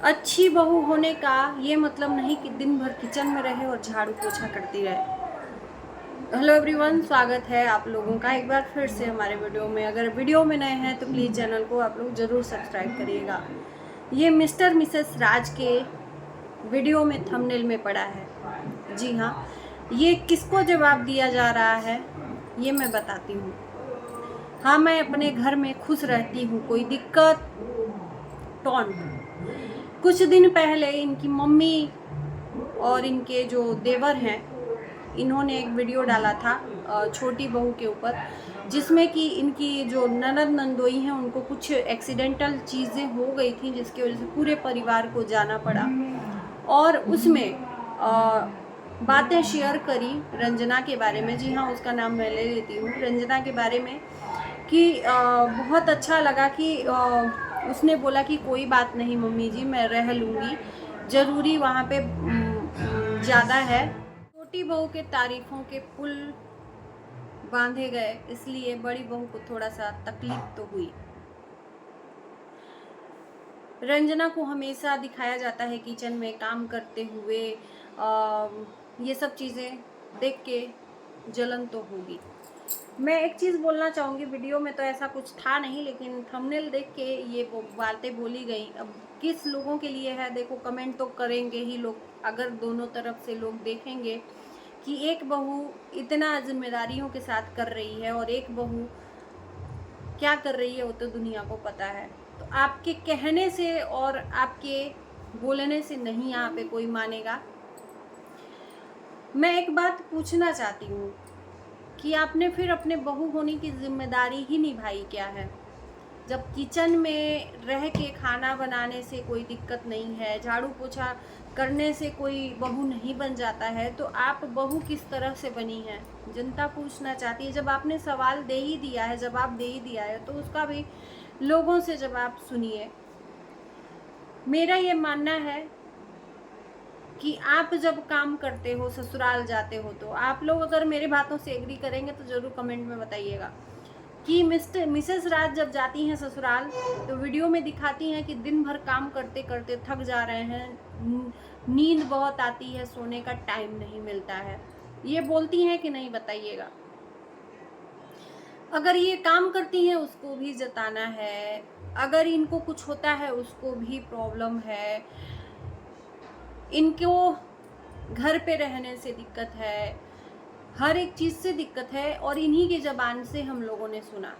अच्छी बहू होने का ये मतलब नहीं कि दिन भर किचन में रहे और झाड़ू पोछा करती रहे। हेलो एवरीवन, स्वागत है आप लोगों का एक बार फिर से हमारे वीडियो में। अगर वीडियो में नए हैं तो प्लीज़ चैनल को आप लोग ज़रूर सब्सक्राइब करिएगा। ये मिस्टर मिसेस राज के वीडियो में थंबनेल में पड़ा है। जी हाँ, ये किसको जवाब दिया जा रहा है ये मैं बताती हूँ। हाँ, मैं अपने घर में खुश रहती हूँ, कोई दिक्कत टोंट। कुछ दिन पहले इनकी मम्मी और इनके जो देवर हैं, इन्होंने एक वीडियो डाला था छोटी बहू के ऊपर, जिसमें कि इनकी जो ननद नंदोई हैं उनको कुछ एक्सीडेंटल चीज़ें हो गई थी, जिसकी वजह से पूरे परिवार को जाना पड़ा। और उसमें बातें शेयर करी रंजना के बारे में। जी हाँ, उसका नाम मैं ले लेती हूँ, रंजना के बारे में। कि बहुत अच्छा लगा कि उसने बोला कि कोई बात नहीं मम्मी जी, मैं रह लूँगी, ज़रूरी वहाँ पे ज़्यादा है। छोटी बहू के तारीफ़ों के पुल बांधे गए, इसलिए बड़ी बहू को थोड़ा सा तकलीफ तो हुई। रंजना को हमेशा दिखाया जाता है किचन में काम करते हुए। ये सब चीज़ें देख के जलन तो होगी। मैं एक चीज़ बोलना चाहूँगी, वीडियो में तो ऐसा कुछ था नहीं, लेकिन थंबनेल देख के ये बातें बोली गई। अब किस लोगों के लिए है, देखो कमेंट तो करेंगे ही लोग। अगर दोनों तरफ से लोग देखेंगे कि एक बहू इतना जिम्मेदारियों के साथ कर रही है और एक बहू क्या कर रही है वो तो दुनिया को पता है। तो आपके कहने से और आपके बोलने से नहीं यहाँ पे कोई मानेगा। मैं एक बात पूछना चाहती हूँ कि आपने फिर अपने बहू होने की जिम्मेदारी ही निभाई क्या है? जब किचन में रह के खाना बनाने से कोई दिक्कत नहीं है, झाड़ू पोछा करने से कोई बहू नहीं बन जाता है, तो आप बहू किस तरह से बनी है? जनता पूछना चाहती है। जब आपने सवाल दे ही दिया है, जवाब दे ही दिया है, तो उसका भी लोगों से जवाब सुनिए। मेरा ये मानना है कि आप जब काम करते हो, ससुराल जाते हो, तो आप लोग अगर मेरे बातों से एग्री करेंगे तो ज़रूर कमेंट में बताइएगा कि मिसेस राज जब जाती हैं ससुराल तो वीडियो में दिखाती हैं कि दिन भर काम करते करते थक जा रहे हैं, नींद बहुत आती है, सोने का टाइम नहीं मिलता है। ये बोलती हैं कि नहीं, बताइएगा। अगर ये काम करती हैं उसको भी जताना है, अगर इनको कुछ होता है उसको भी प्रॉब्लम है, इनको घर पे रहने से दिक्कत है, हर एक चीज़ से दिक्कत है, और इन्हीं की ज़बान से हम लोगों ने सुना।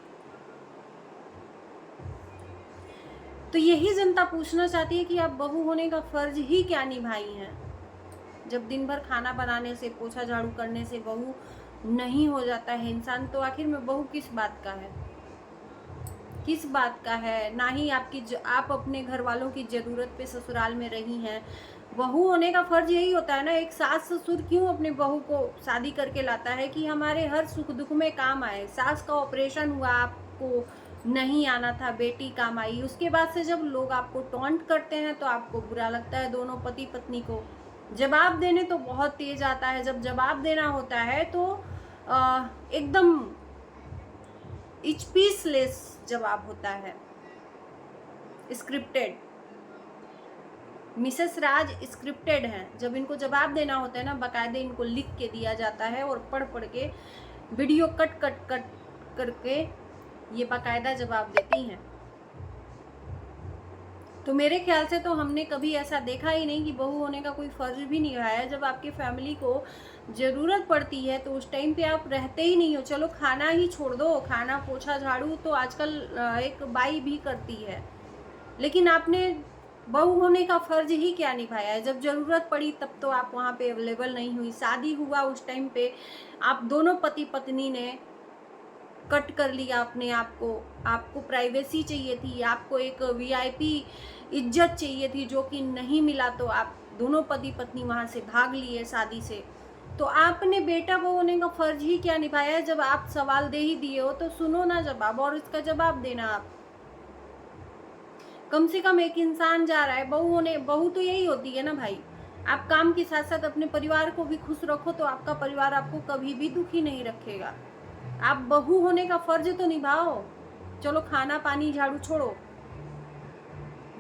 तो यही जनता पूछना चाहती है कि आप बहू होने का फर्ज ही क्या निभाई हैं? जब दिन भर खाना बनाने से, पोछा झाड़ू करने से बहू नहीं हो जाता है इंसान, तो आखिर में बहू किस बात का है? किस बात का है? ना ही आप अपने घर वालों की ज़रूरत पे ससुराल में रही हैं। बहू होने का फर्ज यही होता है ना। एक सास ससुर क्यों अपनी बहू को शादी करके लाता है कि हमारे हर सुख दुख में काम आए। सास का ऑपरेशन हुआ, आपको नहीं आना था, बेटी काम आई। उसके बाद से जब लोग आपको टॉन्ट करते हैं तो आपको बुरा लगता है। दोनों पति पत्नी को जवाब देने तो बहुत तेज आता है। जब जवाब देना होता है तो एकदम स्पीचलेस जवाब होता है, स्क्रिप्टेड। मिसेस राज स्क्रिप्टेड हैं। जब इनको जवाब देना होता है ना, बाकायदे इनको लिख के दिया जाता है और पढ़ पढ़ के वीडियो कट कट कट करके ये बाकायदा जवाब देती हैं। तो मेरे ख्याल से तो हमने कभी ऐसा देखा ही नहीं कि बहू होने का कोई फर्ज भी निभाया। जब आपकी फैमिली को ज़रूरत पड़ती है तो उस टाइम पे आप रहते ही नहीं हो। चलो खाना ही छोड़ दो, खाना पोछा झाड़ू तो आजकल एक बाई भी करती है, लेकिन आपने बहू होने का फर्ज ही क्या निभाया है? जब ज़रूरत पड़ी तब तो आप वहाँ पे अवेलेबल नहीं हुई। शादी हुआ उस टाइम पे आप दोनों पति पत्नी ने कट कर लिया अपने आप को। आपको प्राइवेसी चाहिए थी, आपको एक वीआईपी इज्जत चाहिए थी, जो कि नहीं मिला, तो आप दोनों पति पत्नी वहाँ से भाग लिए शादी से। तो आपने बेटा बहू होने का फर्ज ही क्या निभाया है? जब आप सवाल दे ही दिए हो तो सुनो ना जवाब, और इसका जवाब देना आप। कम से कम एक इंसान जा रहा है बहू तो यही होती है ना भाई। आप काम के साथ साथ अपने परिवार को भी खुश रखो तो आपका परिवार आपको कभी भी दुखी नहीं रखेगा। आप बहू होने का फर्ज तो निभाओ। चलो खाना पानी झाड़ू छोड़ो,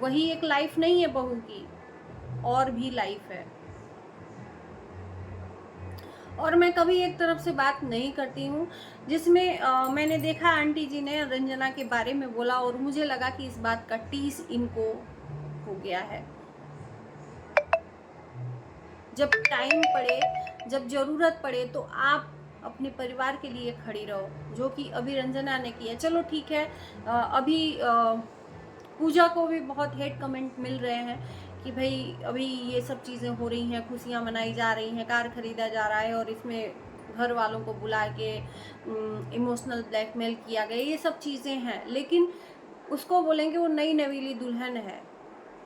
वही एक लाइफ नहीं है बहू की, और भी लाइफ है। और मैं कभी एक तरफ से बात नहीं करती हूँ जिसमें मैंने देखा आंटी जी ने रंजना के बारे में बोला और मुझे लगा कि इस बात का टीस इनको हो गया है। जब टाइम पड़े, जब जरूरत पड़े तो आप अपने परिवार के लिए खड़ी रहो, जो कि अभी रंजना ने किया। चलो ठीक है, अभी पूजा को भी बहुत हेट कमेंट मिल रहे हैं कि भाई अभी ये सब चीज़ें हो रही हैं, खुशियाँ मनाई जा रही हैं, कार खरीदा जा रहा है और इसमें घर वालों को बुला के इमोशनल ब्लैकमेल किया गया, ये सब चीज़ें हैं। लेकिन उसको बोलेंगे वो नई नवीली दुल्हन है,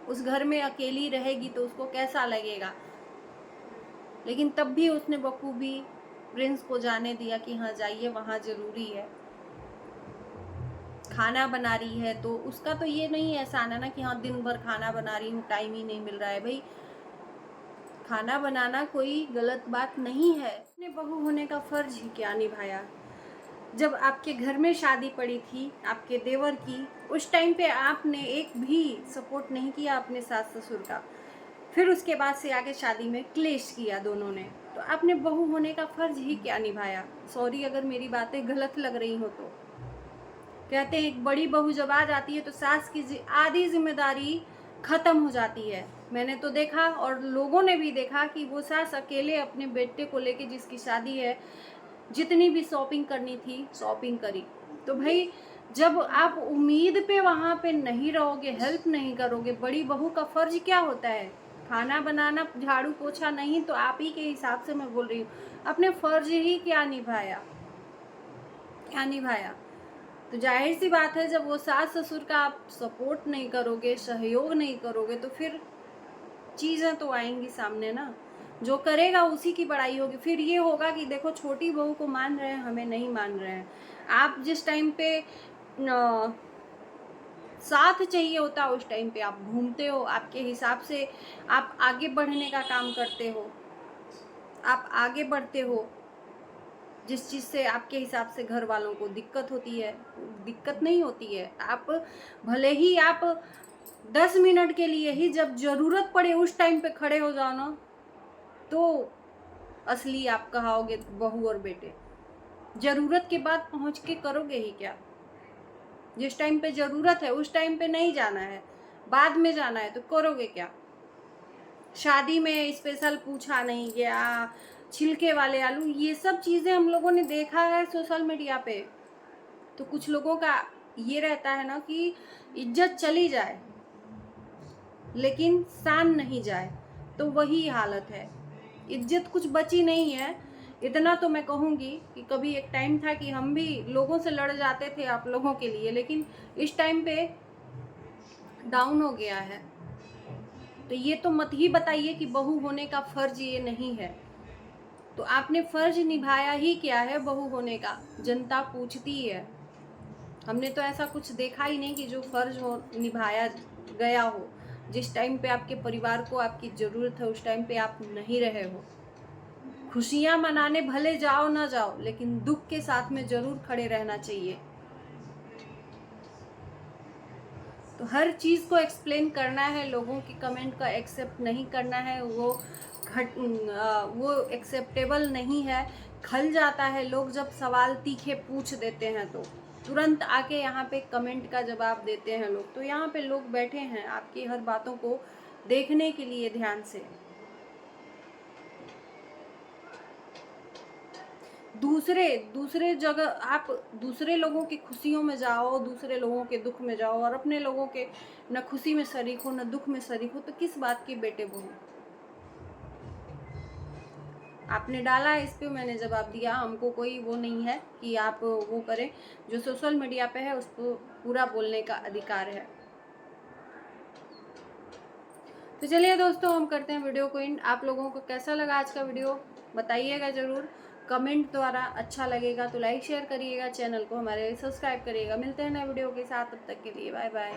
उस घर में अकेली रहेगी तो उसको कैसा लगेगा। लेकिन तब भी उसने बखूबी प्रिंस को जाने दिया कि हाँ जाइए, वहाँ ज़रूरी है। खाना बना रही है तो उसका तो ये नहीं एहसान है ना कि हाँ दिन भर खाना बना रही हूँ, टाइम ही नहीं मिल रहा है। भाई खाना बनाना कोई गलत बात नहीं है। अपने बहू होने का फर्ज ही क्या निभाया। जब आपके घर में शादी पड़ी थी आपके देवर की, उस टाइम पे आपने एक भी सपोर्ट नहीं किया अपने सास ससुर का। फिर उसके बाद से आगे शादी में क्लेश किया दोनों ने, तो आपने बहू होने का फर्ज ही क्या निभाया। सॉरी अगर मेरी बातें गलत लग रही हो तो। कहते हैं एक बड़ी बहू जब आ जाती है तो सास की आधी जिम्मेदारी खत्म हो जाती है। मैंने तो देखा और लोगों ने भी देखा कि वो सास अकेले अपने बेटे को लेके, जिसकी शादी है, जितनी भी शॉपिंग करनी थी शॉपिंग करी। तो भाई जब आप उम्मीद पे वहाँ पे नहीं रहोगे, हेल्प नहीं करोगे, बड़ी बहू का फर्ज क्या होता है? खाना बनाना, झाड़ू पोछा नहीं तो आप ही के हिसाब से मैं बोल रही हूँ, अपने फर्ज ही क्या निभाया, क्या निभाया। तो जाहिर सी बात है जब वो सास ससुर का आप सपोर्ट नहीं करोगे, सहयोग नहीं करोगे, तो फिर चीज़ें तो आएंगी सामने ना। जो करेगा उसी की बड़ाई होगी। फिर ये होगा कि देखो छोटी बहू को मान रहे हैं, हमें नहीं मान रहे हैं। आप जिस टाइम पे साथ चाहिए होता उस टाइम पे आप घूमते हो, आपके हिसाब से आप आगे बढ़ने का काम करते हो, आप आगे बढ़ते हो। जिस चीज़ से आपके हिसाब से घर वालों को दिक्कत होती है, दिक्कत नहीं होती है। आप भले ही आप 10 मिनट के लिए ही जब ज़रूरत पड़े उस टाइम पे खड़े हो जाओ ना, तो असली आप कहाओगे बहू और बेटे। ज़रूरत के बाद पहुंच के करोगे ही क्या? जिस टाइम पे ज़रूरत है उस टाइम पे नहीं जाना है, बाद में जाना है, तो करोगे क्या? शादी में स्पेशल पूछा नहीं गया, छिलके वाले आलू, ये सब चीज़ें हम लोगों ने देखा है सोशल मीडिया पे। तो कुछ लोगों का ये रहता है ना कि इज्जत चली जाए लेकिन शान नहीं जाए, तो वही हालत है। इज्जत कुछ बची नहीं है। इतना तो मैं कहूँगी कि कभी एक टाइम था कि हम भी लोगों से लड़ जाते थे आप लोगों के लिए, लेकिन इस टाइम पे डाउन हो गया है। तो ये तो मत ही बताइए कि बहू होने का फर्ज ये नहीं है। तो आपने फर्ज निभाया ही क्या है बहू होने का? जनता पूछती है। हमने तो ऐसा कुछ देखा ही नहीं कि जो फर्ज हो निभाया गया हो। जिस टाइम पे आपके परिवार को आपकी ज़रूरत है उस टाइम पे आप नहीं रहे हो। खुशियाँ मनाने भले जाओ ना जाओ, लेकिन दुख के साथ में ज़रूर खड़े रहना चाहिए। तो हर चीज़ को एक्सप्लेन करना है, लोगों की कमेंट का एक्सेप्ट नहीं करना है, वो एक्सेप्टेबल नहीं है। खल जाता है लोग जब सवाल तीखे पूछ देते हैं तो तुरंत आके यहाँ पे कमेंट का जवाब देते हैं लोग। तो यहाँ पे लोग बैठे हैं आपकी हर बातों को देखने के लिए ध्यान से। दूसरे जगह आप दूसरे लोगों की खुशियों में जाओ, दूसरे लोगों के दुख में जाओ और अपने लोगों के न खुशी में शरीक हो न दुख में शरीक हो, तो किस बात की बेटे बहू? आपने डाला इस पे, मैंने जवाब दिया। हमको कोई वो नहीं है कि आप वो करें। जो सोशल मीडिया पे है उसको पूरा बोलने का अधिकार है। तो चलिए दोस्तों, हम करते हैं वीडियो को एंड। आप लोगों को कैसा लगा आज का वीडियो बताइएगा ज़रूर कमेंट द्वारा। अच्छा लगेगा तो लाइक शेयर करिएगा, चैनल को हमारे सब्सक्राइब करिएगा। मिलते हैं नए वीडियो के साथ, तब तक के लिए बाय बाय।